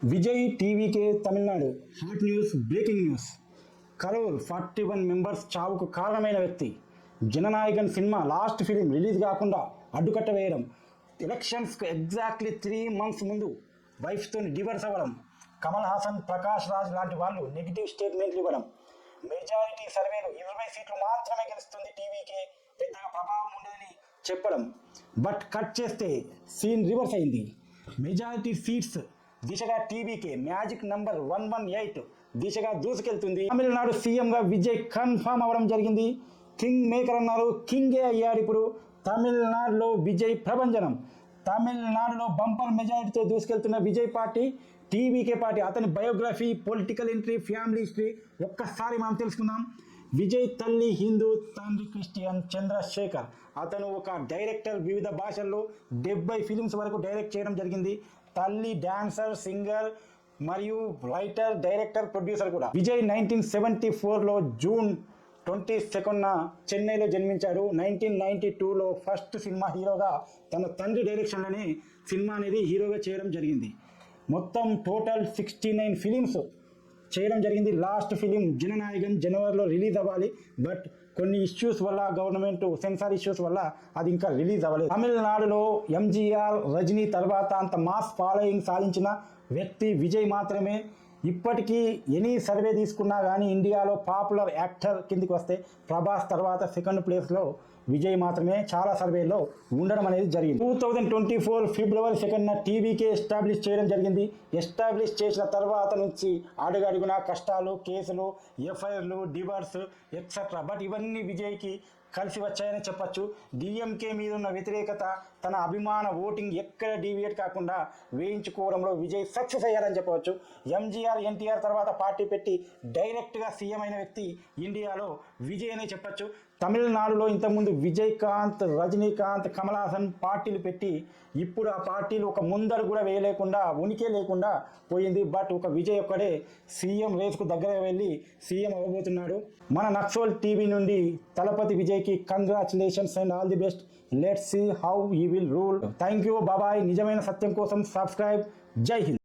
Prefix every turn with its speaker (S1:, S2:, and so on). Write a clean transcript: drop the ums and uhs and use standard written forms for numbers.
S1: Vijay TVK Tamil Nadu hot news breaking news. Karur 41 members చావుకు కారణమైన వ్యక్తి. Jana Nayagan cinema last film release కాకుండా అడ్డుకట్ట వేయడం, ఎలక్షన్స్కి ఎగ్జాక్ట్లీ 3 months ముందు వైఫ్తో డివర్స్ అవ్వడం, కమల్ హాసన్, ప్రకాష్ రాజ్ లాంటి వాళ్ళు నెగిటివ్ స్టేట్మెంట్లు ఇవ్వడం, మెజారిటీ సర్వేలు 20 సీట్లు మాత్రమే గెలుస్తుంది టీవీకే, పెద్దగా ప్రభావం ఉండదని చెప్పడం. బట్ కట్ చేస్తే సీన్ రివర్స్ అయింది. మెజారిటీ సీట్స్ దిశగా టీవీకే మ్యాజిక్ నంబర్ 118 దిశగా దూసుకెళ్తుంది. తమిళనాడు సీఎంగా విజయ్ కన్ఫర్మ్ అవ్వడం జరిగింది. కింగ్ మేకర్ అన్నారు, కింగే అయ్యాడు ఇప్పుడు. తమిళనాడులో విజయ్ ప్రభంజనం. తమిళనాడులో బంపర్ మెజారిటీతో దూసుకెళ్తున్న విజయ్ పార్టీ, టీవీకే పార్టీ. అతని biography, political entry, family history ఒక్కసారి మనం తెలుసుకుందాం. విజయ్ తల్లి హిందూ, తండ్రి క్రిస్టియన్ చంద్రశేఖర్. అతను ఒక డైరెక్టర్, వివిధ భాషల్లో 70 ఫిలిమ్స్ వరకు డైరెక్ట్ చేయడం జరిగింది. తల్లి డాన్సర్, సింగర్ మరియు రైటర్, డైరెక్టర్, ప్రొడ్యూసర్ కూడా. విజయ్ 1974లో జూన్ 22న చెన్నైలో జన్మించాడు. 1992లో ఫస్ట్ సినిమా హీరోగా తన తండ్రి డైరెక్షన్లోనే సినిమా అనేది హీరోగా చేయడం జరిగింది. మొత్తం టోటల్ 69 ఫిలిమ్స్ చేయడం జరిగింది. లాస్ట్ ఫిలిం జననాయకన్ జనవరిలో రిలీజ్ అవ్వాలి, బట్ కొన్ని ఇష్యూస్ వల్ల, గవర్నమెంట్ సెన్సార్ ఇష్యూస్ వల్ల అది ఇంకా రిలీజ్ అవ్వలేదు. తమిళనాడులో ఎంజీఆర్, రజనీ తర్వాత అంత మాస్ ఫాలోయింగ్ సాధించిన వ్యక్తి విజయ్ మాత్రమే. ఇప్పటికీ ఎనీ సర్వే తీసుకున్నా కానీ ఇండియాలో పాపులర్ యాక్టర్ కిందికి వస్తే ప్రభాస్ తర్వాత సెకండ్ ప్లేస్లో విజయ్ మాత్రమే చాలా సర్వేలో ఉండడం అనేది జరిగింది. 2024 ఫిబ్రవరి 2న టీవీకే ఎస్టాబ్లిష్ చేయడం జరిగింది. ఎస్టాబ్లిష్ చేసిన తర్వాత నుంచి అడుగడుగున కష్టాలు, కేసులు, ఎఫ్ఐఆర్లు, డివర్స్ ఎక్సెట్రా. బట్ ఇవన్నీ విజయ్కి కలిసి వచ్చాయని చెప్పచ్చు. డిఎంకే మీద ఉన్న వ్యతిరేకత, తన అభిమాన ఓటింగ్ ఎక్కడ డీవియేట్ కాకుండా వేయించుకోవడంలో విజయ్ సక్సెస్ అయ్యారని చెప్పవచ్చు. ఎంజీఆర్, ఎన్టీఆర్ తర్వాత పార్టీ పెట్టి డైరెక్ట్గా సీఎం అయిన వ్యక్తి ఇండియాలో విజయ్ అనే చెప్పచ్చు. తమిళనాడులో ఇంతకుముందు విజయకాంత్, రజనీకాంత్, కమల్ హాసన్ పార్టీలు పెట్టి ఇప్పుడు ఆ పార్టీలు ఒక ముందడు కూడా వేయలేకుండా, ఉనికి లేకుండా పోయింది. బట్ ఒక విజయ్ ఒక్కడే సీఎం రేస్కు దగ్గర వెళ్ళి సీఎం అవ్వబోతున్నాడు. మన నక్సల్ టీవీ నుండి తలపతి విజయ్కి congratulations and all the best. Let's see how he will rule. Thank you, బాబాయ్. నిజమైన సత్యం కోసం సబ్స్క్రైబ్. జై హింద్.